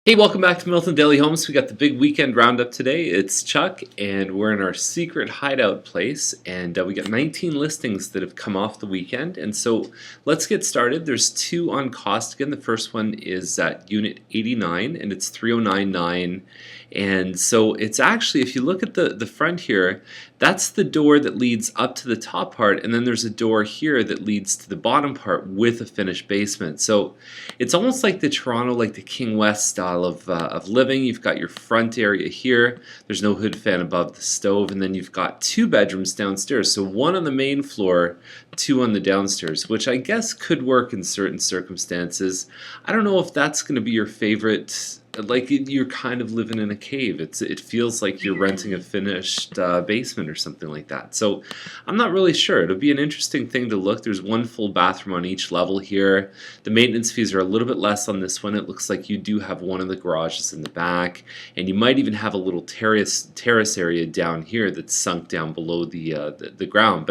Hey, welcome back to Milton Daily Homes. We got the big weekend roundup today. It's Chuck, and we're in our secret hideout place, and we got 19 listings that have come off the weekend. And so let's get started. There's two on cost again. The first one is at Unit 89, and it's 3099. And so it's actually, if you look at the front here, that's the door that leads up to the top part, and then there's a door here that leads to the bottom part with a finished basement. So it's almost like the Toronto, like the King West style of living. You've got your front area here. There's no hood fan above the stove, and then you've got two bedrooms downstairs. So one on the main floor, two on the downstairs, which I guess could work in certain circumstances. I don't know if that's going to be your favorite. Like you're kind of living in a cave. It feels like you're renting a finished basement or something like that. So I'm not really sure. It'll be an interesting thing to look. There's one full bathroom on each level here. The maintenance fees are a little bit less on this one. It looks like you do have one of the garages in the back, and you might even have a little terrace area down here that's sunk down below the ground.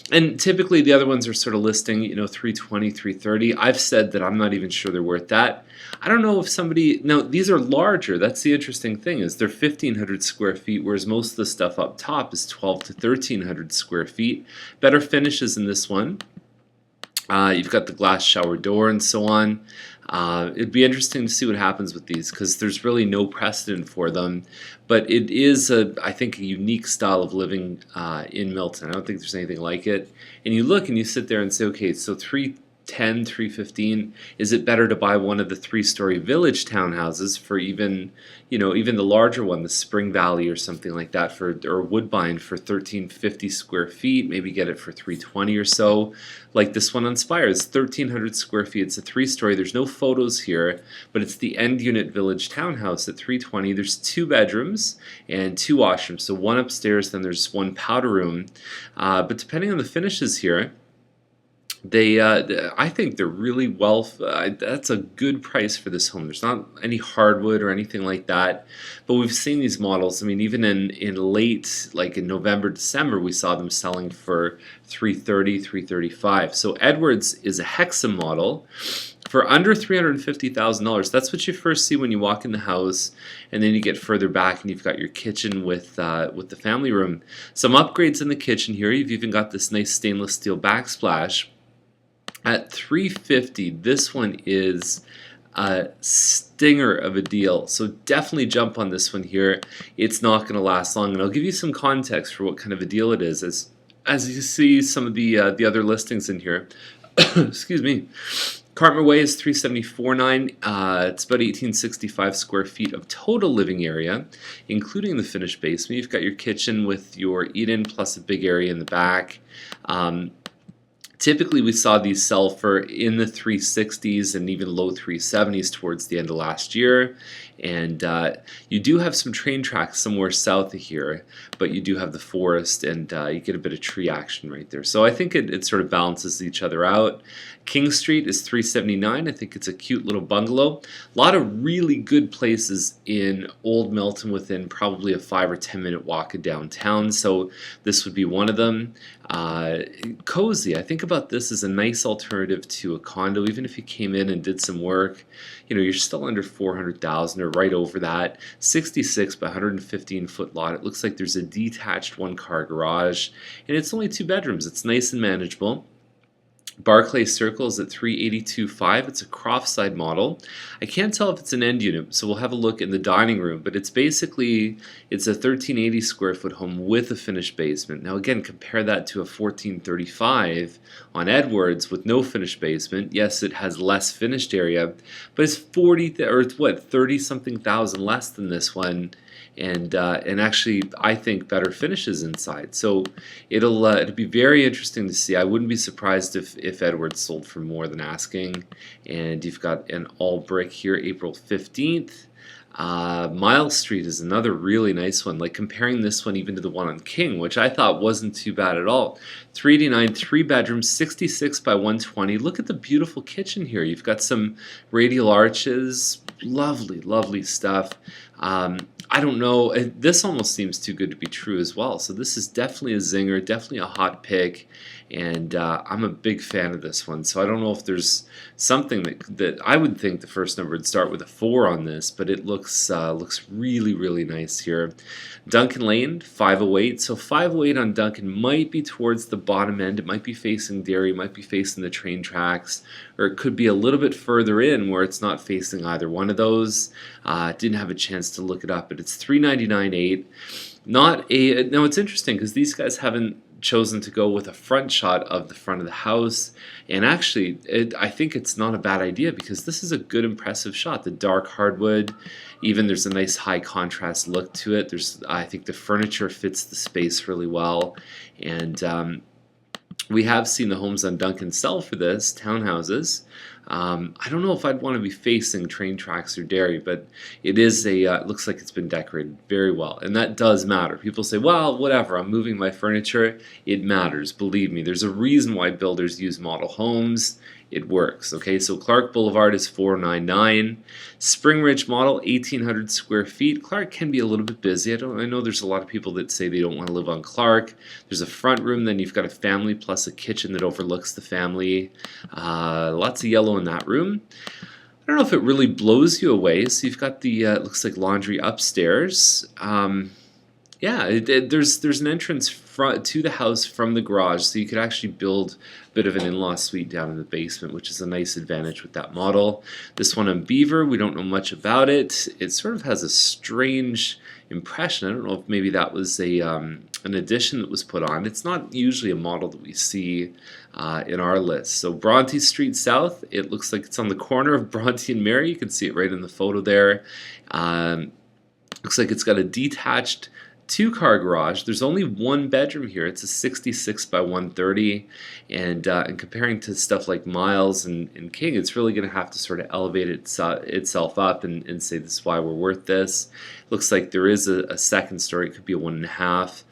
And typically the other ones are sort of listing, 320, 330. I've said that I'm not even sure they're worth that. I don't know if somebody, now these are larger. That's the interesting thing, is they're 1,500 square feet, whereas most of the stuff up top is 12 to 1,300 square feet. Better finishes in this one. You've got the glass shower door and so on. It'd be interesting to see what happens with these, because there's really no precedent for them. But it is, I think, a unique style of living in Milton. I don't think there's anything like it. And you look and you sit there and say, okay, so 310, 315, is it better to buy one of the three-story village townhouses for even the larger one, the Spring Valley or something like that, or Woodbine for 1,350 square feet, maybe get it for 320 or so. Like this one on Spire is 1,300 square feet. It's a three-story. There's no photos here, but it's the end unit village townhouse at 320. There's two bedrooms and two washrooms. So one upstairs, then there's one powder room. But depending on the finishes here, I think they're really that's a good price for this home. There's not any hardwood or anything like that, but we've seen these models. I mean, even in late, like in November, December, we saw them selling for 330, 335. So Edwards is a Hexam model for under $350,000. That's what you first see when you walk in the house, and then you get further back and you've got your kitchen with the family room. Some upgrades in the kitchen here. You've even got this nice stainless steel backsplash. At $350, this one is a stinger of a deal. So definitely jump on this one here. It's not going to last long, and I'll give you some context for what kind of a deal it is as you see some of the other listings in here. Excuse me. Cartmere Way is $374.9. It's about 1,865 square feet of total living area, including the finished basement. You've got your kitchen with your eat-in plus a big area in the back. Typically, we saw these sell for in the 360s and even low 370s towards the end of last year. And you do have some train tracks somewhere south of here, but you do have the forest, and you get a bit of tree action right there. So I think it sort of balances each other out. King Street is $379. I think it's a cute little bungalow. A lot of really good places in Old Milton within probably a 5 or 10 minute walk of downtown. So this would be one of them. Cozy. I think about this as a nice alternative to a condo. Even if you came in and did some work, you're still under $400,000 or right over that. 66 by 115 foot lot. It looks like there's a detached one-car garage, and it's only two bedrooms. It's nice and manageable. Barclay Circle is at $382.5. It's a Croftside model. I can't tell if it's an end unit, so we'll have a look in the dining room, but it's a 1,380 square foot home with a finished basement. Now again, compare that to a 1,435 on Edwards with no finished basement. Yes, it has less finished area, but it's 30 something thousand less than this one. And actually, I think better finishes inside. So it'll be very interesting to see. I wouldn't be surprised if Edwards sold for more than asking. And you've got an all brick here, April 15th. Miles Street is another really nice one. Like comparing this one even to the one on King, which I thought wasn't too bad at all. 389, three bedrooms, 66 by 120. Look at the beautiful kitchen here. You've got some radial arches. Lovely, lovely stuff. I don't know. This almost seems too good to be true as well. So this is definitely a zinger, definitely a hot pick, and I'm a big fan of this one. So I don't know if there's something that I would think the first number would start with a 4 on this, but it looks really really nice here. Duncan Lane 508. So 508 on Duncan might be towards the bottom end. It might be facing Derry, might be facing the train tracks, or it could be a little bit further in where it's not facing either one of those. Didn't have a chance to look it up, but it's 399.8. Not a now. It's interesting because these guys haven't chosen to go with a front shot of the front of the house, and actually I think it's not a bad idea because this is a good impressive shot. The dark hardwood, even there's a nice high contrast look to it. I think the furniture fits the space really well, and we have seen the homes on Duncan sell for this, townhouses. I don't know if I'd want to be facing train tracks or Derry, but it is it looks like it's been decorated very well, and that does matter. People say, well, whatever, I'm moving my furniture. It matters, believe me. There's a reason why builders use model homes. It works. Okay, so Clark Boulevard is 499. Spring Ridge model, 1,800 square feet. Clark can be a little bit busy. I know there's a lot of people that say they don't want to live on Clark. There's a front room, then you've got a family plus a kitchen that overlooks the family. Lots of yellow in that room. I don't know if it really blows you away. So you've got the looks like laundry upstairs. Yeah, there's an entrance to the house from the garage, so you could actually build a bit of an in-law suite down in the basement, which is a nice advantage with that model. This one on Beaver, we don't know much about it. It sort of has a strange impression. I don't know if maybe that was an addition that was put on. It's not usually a model that we see in our list. So Bronte Street South, it looks like it's on the corner of Bronte and Mary. You can see it right in the photo there. Looks like it's got a detached two-car garage. There's only one bedroom here. It's a 66 by 130, and comparing to stuff like Miles and King, it's really going to have to sort of elevate itself up and say this is why we're worth this. Looks like there is a second story. It could be a 1.5.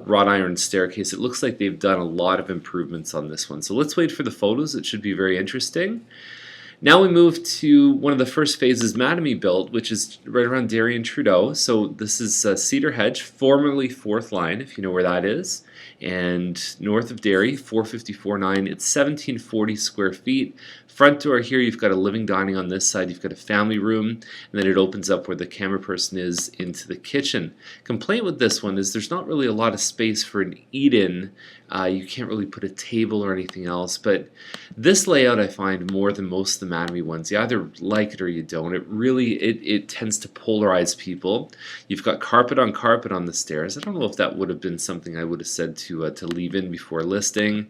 Wrought iron staircase. It looks like they've done a lot of improvements on this one. So let's wait for the photos. It should be very interesting. Now we move to one of the first phases Mattamy built, which is right around Derry and Trudeau. So this is Cedar Hedge, formerly 4th Line, if you know where that is. And north of Derry, 454.9. It's 1,740 square feet. Front door here, you've got a living dining on this side. You've got a family room, and then it opens up where the camera person is into the kitchen. Complaint with this one is there's not really a lot of space for an eat-in. You can't really put a table or anything else, but this layout I find more than most of the Mattamy ones. You either like it or you don't. It tends to polarize people. You've got carpet on the stairs. I don't know if that would have been something I would have said to leave in before listing.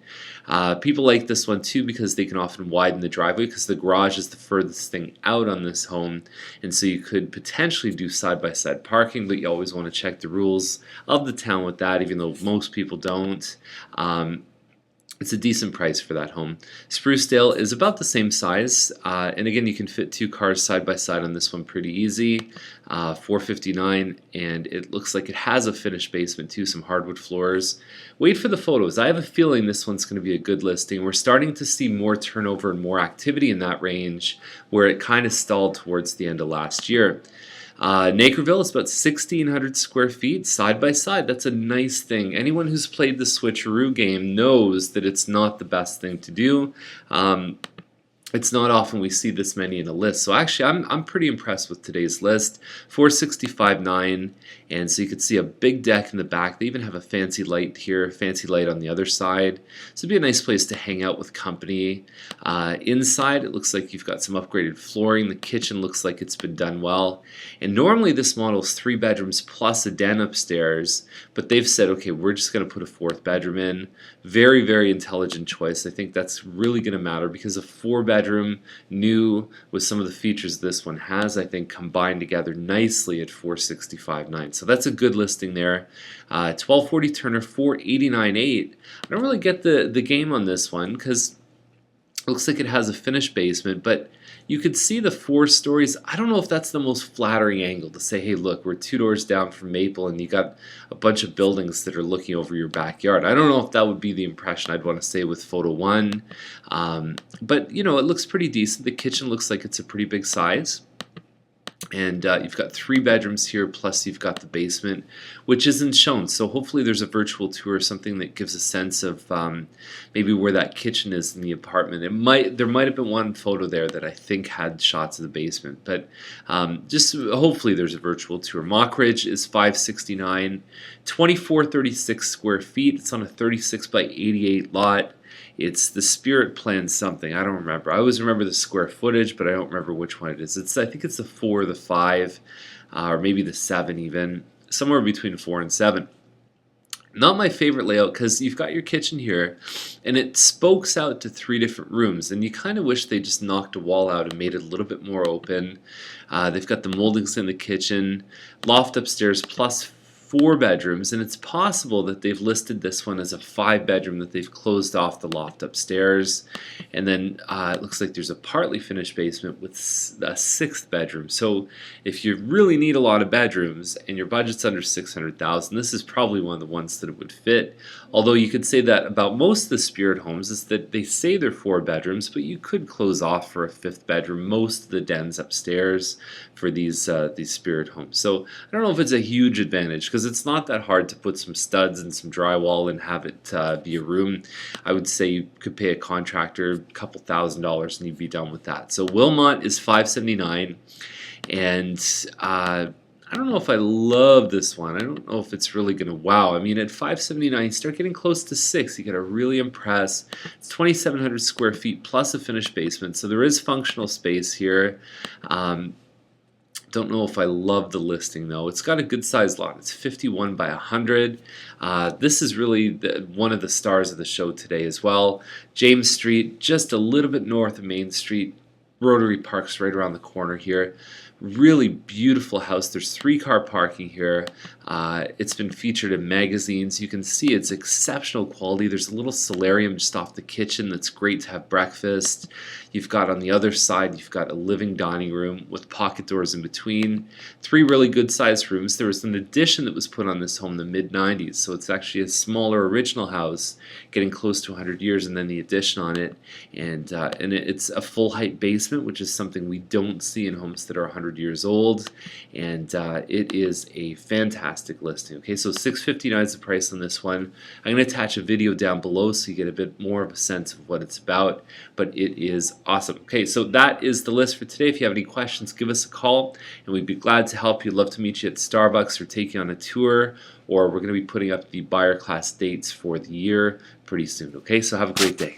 People like this one too because they can often widen the driveway because the garage is the furthest thing out on this home, and so you could potentially do side-by-side parking, but you always want to check the rules of the town with that, even though most people don't. It's a decent price for that home. Sprucedale is about the same size, and again, you can fit 2 cars side by side on this one pretty easy. 459, and it looks like it has a finished basement too, some hardwood floors. Wait for the photos. I have a feeling this one's going to be a good listing. We're starting to see more turnover and more activity in that range, where it kind of stalled towards the end of last year. Nakerville is about 1,600 square feet, side by side. That's a nice thing. Anyone who's played the switcheroo game knows that it's not the best thing to do. It's not often we see this many in a list. So actually, I'm pretty impressed with today's list. 465.9, and so you can see a big deck in the back. They even have a fancy light here, fancy light on the other side. So it'd be a nice place to hang out with company. Inside, it looks like you've got some upgraded flooring. The kitchen looks like it's been done well. And normally this model is 3 bedrooms plus a den upstairs, but they've said, okay, we're just going to put a 4th bedroom in. Very, very intelligent choice. I think that's really going to matter because a 4-bedroom new with some of the features this one has, I think, combined together nicely at 465.9. So that's a good listing there. 1240 Turner, 489.8. I don't really get the game on this one because it looks like it has a finished basement, but you could see the 4 stories. I don't know if that's the most flattering angle to say, hey, look, we're 2 doors down from Maple and you got a bunch of buildings that are looking over your backyard. I don't know if that would be the impression I'd want to say with photo 1. But, you know, it looks pretty decent. The kitchen looks like it's a pretty big size. And you've got 3 bedrooms here, plus you've got the basement, which isn't shown. So hopefully there's a virtual tour or something that gives a sense of maybe where that kitchen is in the apartment. There might have been one photo there that I think had shots of the basement, but just hopefully there's a virtual tour. Mockridge is 569, 2436 square feet. It's on a 36 by 88 lot. It's the Spirit Plan something. I don't remember. I always remember the square footage, but I don't remember which one it is. I think it's the 4 or the 5, or maybe the 7 even. Somewhere between 4 and 7. Not my favorite layout because you've got your kitchen here and it spokes out to 3 different rooms, and you kind of wish they just knocked a wall out and made it a little bit more open. They've got the moldings in the kitchen, loft upstairs, plus 4 bedrooms, and it's possible that they've listed this one as a 5-bedroom that they've closed off the loft upstairs, and then it looks like there's a partly finished basement with a 6th bedroom. So if you really need a lot of bedrooms and your budget's under $600,000, this is probably one of the ones that it would fit. Although you could say that about most of the Spirit homes is that they say they're 4 bedrooms, but you could close off for a 5th bedroom. Most of the dens upstairs for these Spirit homes. So I don't know if it's a huge advantage, because it's not that hard to put some studs and some drywall and have it be a room. I would say you could pay a contractor a couple $1,000s and you'd be done with that. So Wilmot is 579, and I don't know if I love this one. I don't know if it's really going to wow. I mean, at 579, you start getting close to 6. You got to really impress. It's 2,700 square feet plus a finished basement, so there is functional space here. Don't know if I love the listing though. It's got a good sized lot. It's 51 by 100. This is really one of the stars of the show today as well. James Street, just a little bit north of Main Street. Rotary Park's right around the corner here. Really beautiful house. There's 3-car parking here. It's been featured in magazines. You can see it's exceptional quality. There's a little solarium just off the kitchen that's great to have breakfast. You've got on the other side, you've got a living dining room with pocket doors in between. 3 really good sized rooms. There was an addition that was put on this home in the mid-90s, so it's actually a smaller original house getting close to 100 years, and then the addition on it. And it's a full height basement, which is something we don't see in homes that are 100 years old, and it is a fantastic listing. Okay, so $659 is the price on this one. I'm going to attach a video down below so you get a bit more of a sense of what it's about, but it is awesome. Okay, so that is the list for today. If you have any questions, give us a call and we'd be glad to help you. Love to meet you at Starbucks or take you on a tour, or we're going to be putting up the buyer class dates for the year pretty soon. Okay, so have a great day.